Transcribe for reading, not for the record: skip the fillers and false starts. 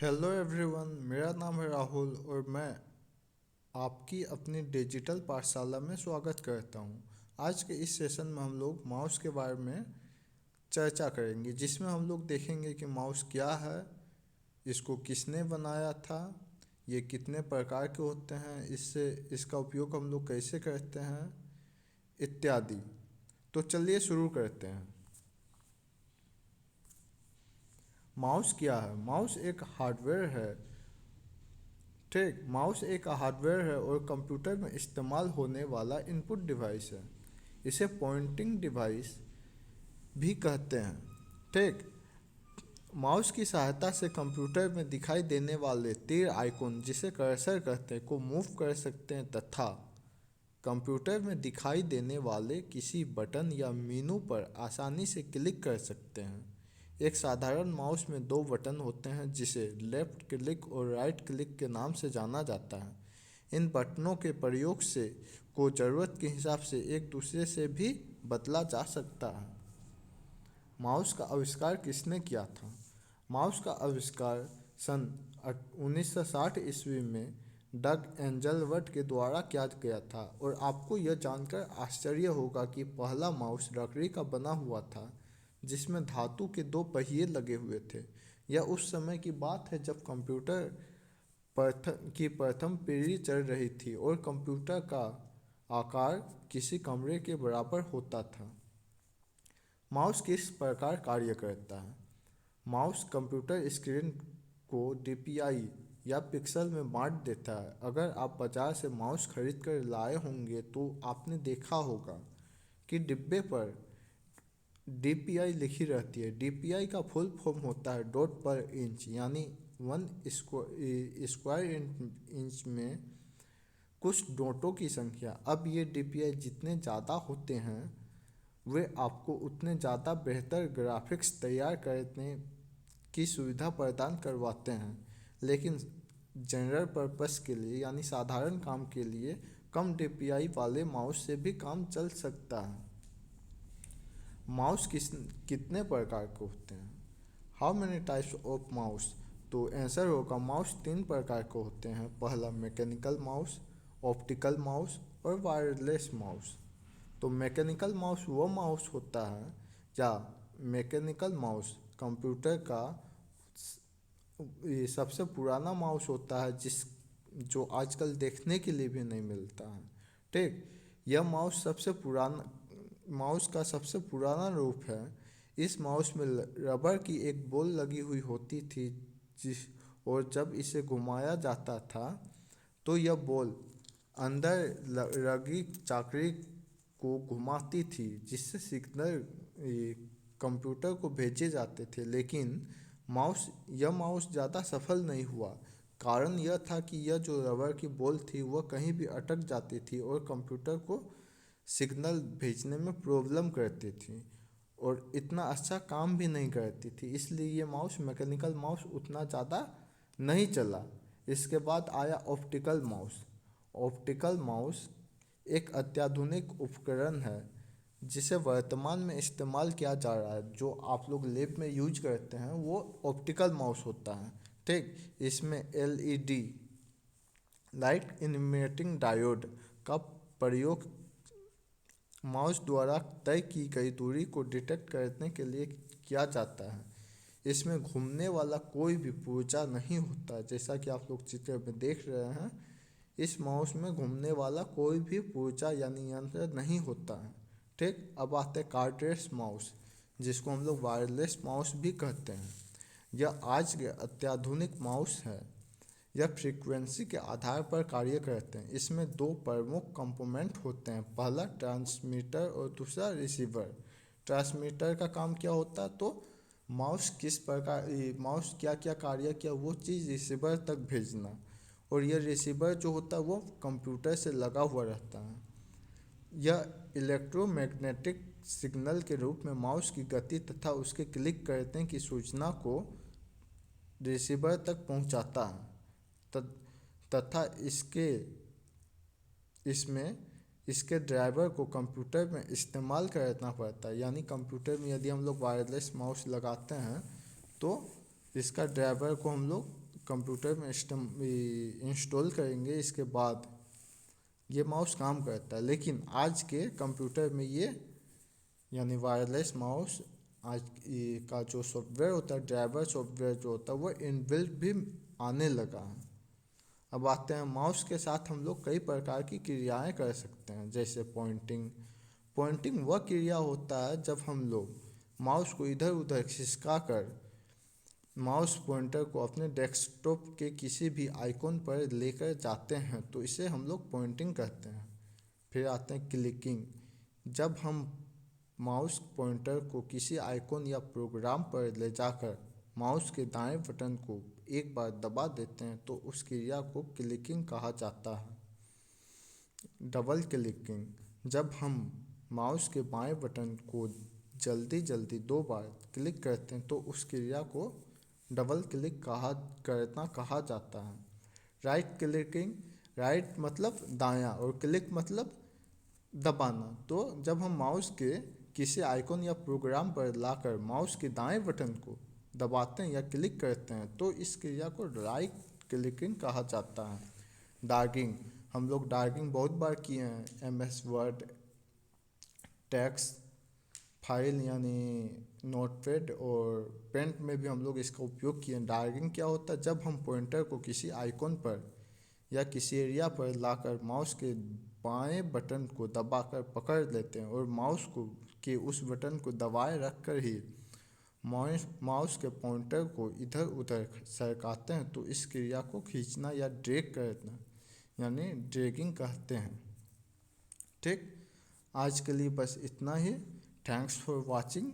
Hello everyone, मेरा नाम है राहुल और मैं आपकी अपनी डिजिटल पाठशाला में स्वागत करता हूँ। आज के इस सेशन में हम लोग माउस के बारे में चर्चा करेंगे, जिसमें हम लोग देखेंगे कि माउस क्या है, इसको किसने बनाया था, ये कितने प्रकार के होते हैं, इससे इसका उपयोग हम लोग कैसे करते हैं इत्यादि। तो चलिए शुरू करते हैं। माउस क्या है? माउस एक हार्डवेयर है। ठीक, माउस एक हार्डवेयर है और कंप्यूटर में इस्तेमाल होने वाला इनपुट डिवाइस है। इसे पॉइंटिंग डिवाइस भी कहते हैं। ठीक, माउस की सहायता से कंप्यूटर में दिखाई देने वाले तीर आइकॉन, जिसे कर्सर कहते हैं, को मूव कर सकते हैं तथा कंप्यूटर में दिखाई देने वाले किसी बटन या मेनू पर आसानी से क्लिक कर सकते हैं। एक साधारण माउस में दो बटन होते हैं, जिसे लेफ्ट क्लिक और राइट क्लिक के नाम से जाना जाता है। इन बटनों के प्रयोग से को ज़रूरत के हिसाब से एक दूसरे से भी बदला जा सकता है। माउस का आविष्कार किसने किया था? माउस का आविष्कार सन 1960 ईस्वी में डग एंजलवर्थ के द्वारा किया गया था और आपको यह जानकर आश्चर्य होगा कि पहला माउस लकड़ी का बना हुआ था, जिसमें धातु के दो पहिए लगे हुए थे। यह उस समय की बात है जब कंप्यूटर प्रथम पीढ़ी चल रही थी और कंप्यूटर का आकार किसी कमरे के बराबर होता था। माउस किस प्रकार कार्य करता है? माउस कंप्यूटर स्क्रीन को डीपीआई या पिक्सल में बांट देता है। अगर आप बाजार से माउस खरीद कर लाए होंगे तो आपने देखा होगा कि डिब्बे पर डीपीआई लिखी रहती है। डीपीआई का फुल फॉर्म होता है डॉट पर इंच, यानी वन स्क्वायर इंच में कुछ डॉटों की संख्या। अब ये डीपीआई जितने ज़्यादा होते हैं वे आपको उतने ज़्यादा बेहतर ग्राफिक्स तैयार करने की सुविधा प्रदान करवाते हैं, लेकिन जनरल पर्पस के लिए यानी साधारण काम के लिए कम डीपीआई वाले माउस से भी काम चल सकता है। माउस कितने प्रकार के होते हैं? How many types of mouse? तो आंसर होगा माउस तीन प्रकार के होते हैं। पहला मैकेनिकल माउस, ऑप्टिकल माउस और वायरलेस माउस। तो मैकेनिकल माउस वो माउस होता है या मैकेनिकल माउस कंप्यूटर का ये सबसे पुराना माउस होता है, जो आजकल देखने के लिए भी नहीं मिलता है। ठीक, यह माउस का सबसे पुराना रूप है। इस माउस में रबर की एक बॉल लगी हुई होती थी, जिस और जब इसे घुमाया जाता था तो यह बॉल अंदर लगी चाकरी को घुमाती थी, जिससे सिग्नल कंप्यूटर को भेजे जाते थे। लेकिन यह माउस ज़्यादा सफल नहीं हुआ। कारण यह था कि यह जो रबर की बॉल थी वह कहीं भी अटक जाती थी और कंप्यूटर को सिग्नल भेजने में प्रॉब्लम करती थी और इतना अच्छा काम भी नहीं करती थी। इसलिए ये माउस मैकेनिकल माउस उतना ज़्यादा नहीं चला। इसके बाद आया ऑप्टिकल माउस। ऑप्टिकल माउस एक अत्याधुनिक उपकरण है जिसे वर्तमान में इस्तेमाल किया जा रहा है। जो आप लोग लैब में यूज करते हैं वो ऑप्टिकल माउस होता है। ठीक, इसमें एलईडी लाइट इमिटिंग डायोड का प्रयोग माउस द्वारा तय की गई दूरी को डिटेक्ट करने के लिए किया जाता है। इसमें घूमने वाला कोई भी पुर्जा नहीं होता, जैसा कि आप लोग चित्र में देख रहे हैं। इस माउस में घूमने वाला कोई भी पुर्जा यानी यंत्र नहीं होता है। ठीक, अब आते हैं कार्डलेस माउस, जिसको हम लोग वायरलेस माउस भी कहते हैं। यह आज के अत्याधुनिक माउस है। यह फ्रीक्वेंसी के आधार पर कार्य करते हैं। इसमें दो प्रमुख कंपोनेंट होते हैं, पहला ट्रांसमीटर और दूसरा रिसीवर। ट्रांसमीटर का काम क्या होता है? तो माउस क्या क्या कार्य किया वो चीज़ रिसीवर तक भेजना, और यह रिसीवर जो होता है वो कंप्यूटर से लगा हुआ रहता है। यह इलेक्ट्रोमैग्नेटिक सिग्नल के रूप में माउस की गति तथा उसके क्लिक करने की सूचना को रिसीवर तक पहुंचाता है तथा इसमें इसके ड्राइवर को कंप्यूटर में इस्तेमाल करना पड़ता है। यानी कंप्यूटर में यदि हम लोग वायरलेस माउस लगाते हैं तो इसका ड्राइवर को हम लोग कंप्यूटर में इंस्टॉल करेंगे इसके बाद ये माउस काम करता है। लेकिन आज के कंप्यूटर में ये यानी वायरलेस माउस आज का जो सॉफ्टवेयर होता है, ड्राइवर सॉफ्टवेयर जो होता है, वो इनबिल्ट भी आने लगा है। अब आते हैं माउस के साथ हम लोग कई प्रकार की क्रियाएं कर सकते हैं, जैसे पॉइंटिंग। पॉइंटिंग वह क्रिया होता है जब हम लोग माउस को इधर उधर खिसका कर माउस पॉइंटर को अपने डेस्कटॉप के किसी भी आइकॉन पर लेकर जाते हैं, तो इसे हम लोग पॉइंटिंग कहते हैं। फिर आते हैं क्लिकिंग। जब हम माउस पॉइंटर को किसी आइकॉन या प्रोग्राम पर ले जाकर माउस के दाएं बटन को एक बार दबा देते हैं, तो उस क्रिया को क्लिकिंग कहा जाता है। Double clicking. जब हम माउस के बाएं बटन को जल्दी जल्दी 2 बार क्लिक करते हैं, तो उस क्रिया को डबल क्लिक करना कहा जाता है। Right clicking. राइट मतलब दायां और क्लिक मतलब दबाना। तो जब हम माउस के किसी आइकॉन या प्रोग्राम पर लाकर माउस के दाएं बटन को दबाते हैं या क्लिक करते हैं, तो इस क्रिया को राइट क्लिकिंग कहा जाता है। डार्गिंग। हम लोग डार्गिंग बहुत बार किए हैं, MS वर्ड, टेक्स्ट फाइल यानी नोटपैड और पेंट में भी हम लोग इसका उपयोग किए हैं। डार्गिंग क्या होता है? जब हम पॉइंटर को किसी आइकॉन पर या किसी एरिया पर लाकर माउस के बाएं बटन को दबाकर पकड़ लेते हैं और माउस को के उस बटन को दबाए रखकर ही माउस के पॉइंटर को इधर उधर सरकाते हैं, तो इस क्रिया को खींचना या ड्रैग करना यानी ड्रैगिंग कहते हैं। ठीक, आज के लिए बस इतना ही। Thanks for watching.